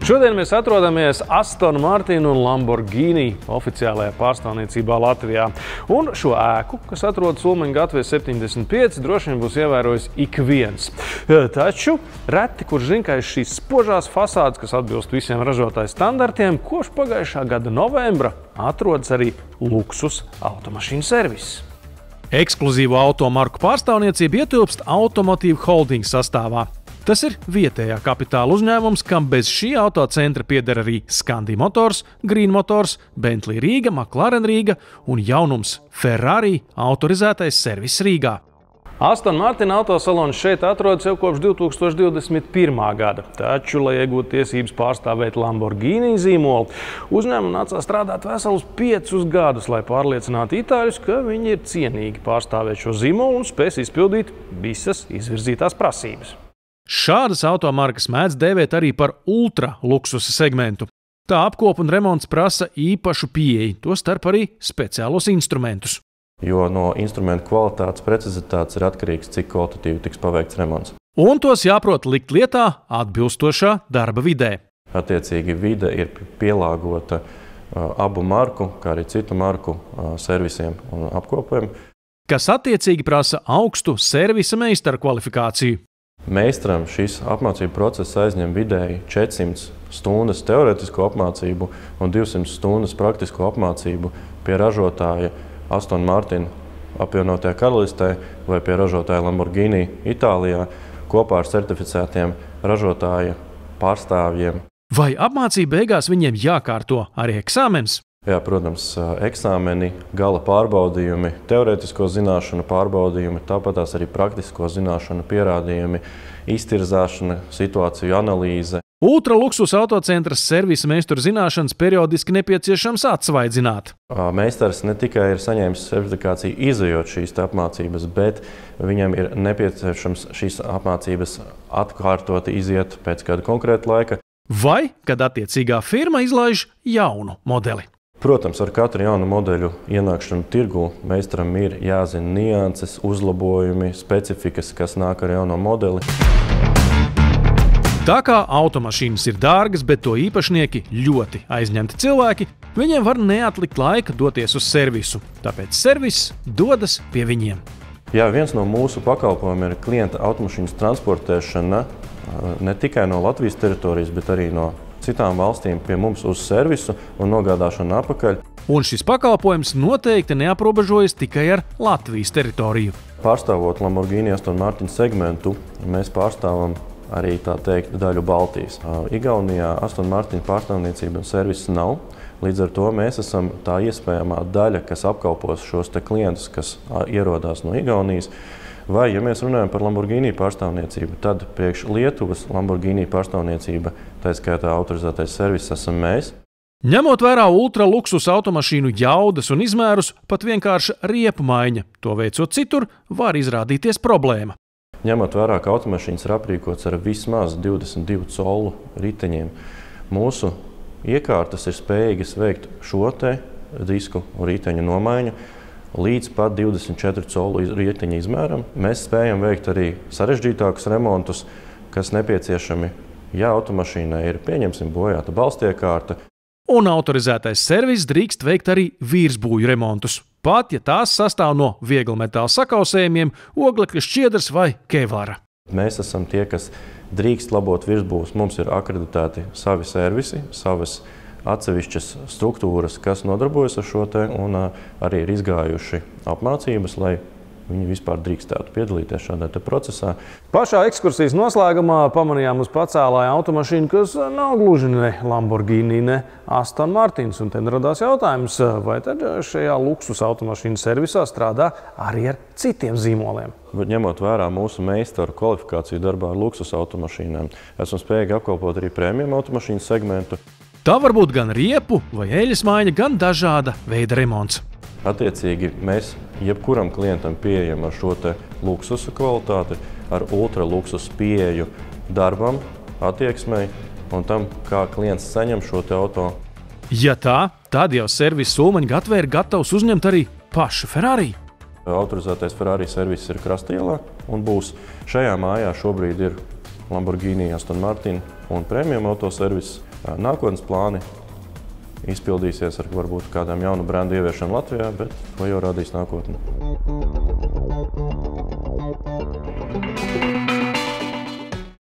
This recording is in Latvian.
Šodien mēs atrodamies Aston Martin un Lamborghini oficiālajā pārstāvniecībā Latvijā. Un šo ēku, kas atrodas Ulmaņa gatavē 75, droši vien būs ievērojis ik viens. Taču reti, kurš zina, ka aiz šīs spožās fasādes, kas atbilst visiem ražotāju standartiem, kopš pagājušā gada novembra atrodas arī luksus automašīnu servis. Ekskluzīvo automarku pārstāvniecība ietilpst Automotive Holding sastāvā. Tas ir vietējā kapitāla uzņēmums, kam bez šī autocentra pieder arī Scandi Motors, Green Motors, Bentley Rīga, McLaren Rīga un jaunums Ferrari autorizētais servis Rīgā. Aston Martin autosalons šeit atrodas jau kopš 2021. gada, taču, lai iegūtu tiesības pārstāvēt Lamborghini zīmolu, uzņēmumu nācās strādāt veselus 5 gadus, lai pārliecinātu itāļus, ka viņi ir cienīgi pārstāvēt šo zīmolu un spēs izpildīt visas izvirzītās prasības. Šādas automarkas mēdz dēvēt arī par ultra luksusa segmentu. Tā apkopa un remonts prasa īpašu pieeju, tostarp arī speciālos instrumentus. Jo no instrumentu kvalitātes, precizitātes ir atkarīgs, cik kvalitatīvi tiks paveikts remonts. Un tos jāprot likt lietā atbilstošā darba vidē. Attiecīgi vide ir pielāgota abu marku, kā arī citu marku servisiem un apkopiem. Kas attiecīgi prasa augstu servisa meistara kvalifikāciju. Meistaram šis apmācību process aizņem vidēji 400 stundas teorētisko apmācību un 200 stundas praktisko apmācību pie ražotāja Aston Martin apvienotajā Karalistē vai pie ražotāja Lamborghini Itālijā kopā ar certificētiem ražotāja pārstāvjiem. Vai apmācību beigās viņiem jākārto arī eksāmens? Jā, protams, eksāmeni, gala pārbaudījumi, teorētisko zināšanu pārbaudījumi, tāpatās arī praktisko zināšanu pierādījumi, iztirzāšana, situāciju analīze. Ultraluksus autocentra servisa meistaru zināšanas periodiski nepieciešams atsvaidzināt. Meistars ne tikai ir saņēmis certifikāciju izejot šīs apmācības, bet viņam ir nepieciešams šīs apmācības atkārtoti iziet pēc kāda konkrēta laika. Vai, kad attiecīgā firma izlaiž jaunu modeli. Protams, ar katru jaunu modeļu ienākšanu tirgū meistaram ir jāzina nianses, uzlabojumi, specifikas, kas nāk ar jauno modeli. Tā kā automašīnas ir dārgas, bet to īpašnieki ļoti aizņemti cilvēki, viņiem var neatlikt laika doties uz servisu. Tāpēc servis dodas pie viņiem. Jā, viens no mūsu pakalpojumiem ir klienta automašīnas transportēšana ne tikai no Latvijas teritorijas, bet arī no citām valstīm pie mums uz servisu un nogādāšanu atpakaļ. Un šis pakalpojums noteikti neaprobežojas tikai ar Latvijas teritoriju. Pārstāvot Lamborghini Aston Martin segmentu, mēs pārstāvam arī tā teikt daļu Baltijas. Igaunijā Aston Martin pārstāvniecība un servis nav. Līdz ar to mēs esam tā iespējamā daļa, kas apkalpos šos te klientus, kas ierodās no Igaunijas. Vai, ja mēs runājam par Lamborghini pārstāvniecību, tad priekš Lietuvas Lamborghini pārstāvniecība, tā skaitā autorizētais servis, esam mēs. Ņemot vērā ultraluksus automašīnu jaudas un izmērus, pat vienkārši riepu maiņa, to veicot citur, var izrādīties problēma. Ņemot vērā, ka automašīnas ir aprīkots ar vismaz 22 colu riteņiem, mūsu iekārtas ir spējīgas veikt šo te disku un riteņu nomaiņu līdz pat 24 colu riteņa izmēram. Mēs spējam veikt arī sarežģītākus remontus, kas nepieciešami, ja automašīnai ir, pieņemsim, bojāta balstiekārta. Un autorizētais servis drīkst veikt arī virsbūju remontus, pat ja tās sastāv no vieglmetāla sakausējumiem, oglekļa šķiedras vai kevlara. Mēs esam tie, kas drīkst labot virsbūvus. Mums ir akreditēti savi servisi, savas atsevišķas struktūras, kas nodarbojas ar šo te un arī ir izgājuši apmācības, lai viņi vispār drīkstētu piedalīties šādā te procesā. Pašā ekskursijas noslēgumā pamanījām uz pacēlāju automašīnu, kas nav gluži ne Lamborghini, ne Aston Martins. Un tad radās jautājums, vai tad šajā luksus automašīnu servisā strādā arī ar citiem zīmoliem. Ņemot vērā mūsu meistaru kvalifikāciju darbā ar luksus automašīnām, esam spējīgi apkalpot arī premium automašīnu segmentu. Tā var būt gan riepu vai eļas maiņa, gan dažāda veida remonts. Attiecīgi, mēs jebkuram klientam pieejam ar šo te luksusu kvalitāti, ar ultraluksusu pieeju darbam, attieksmei un tam, kā klients saņem šo te auto. Ja tā, tad jau servis Ulmaņa gatavē ir gatavs uzņemt arī pašu Ferrari. Autorizētais Ferrari servis ir Krastielā un būs šajā mājā šobrīd ir Lamborghini Aston Martin un premium autoservis. nākotnes plāni izpildīsies ar varbūt kādām jaunu brendu ieviešanu Latvijā, bet to jau radīs nākotne.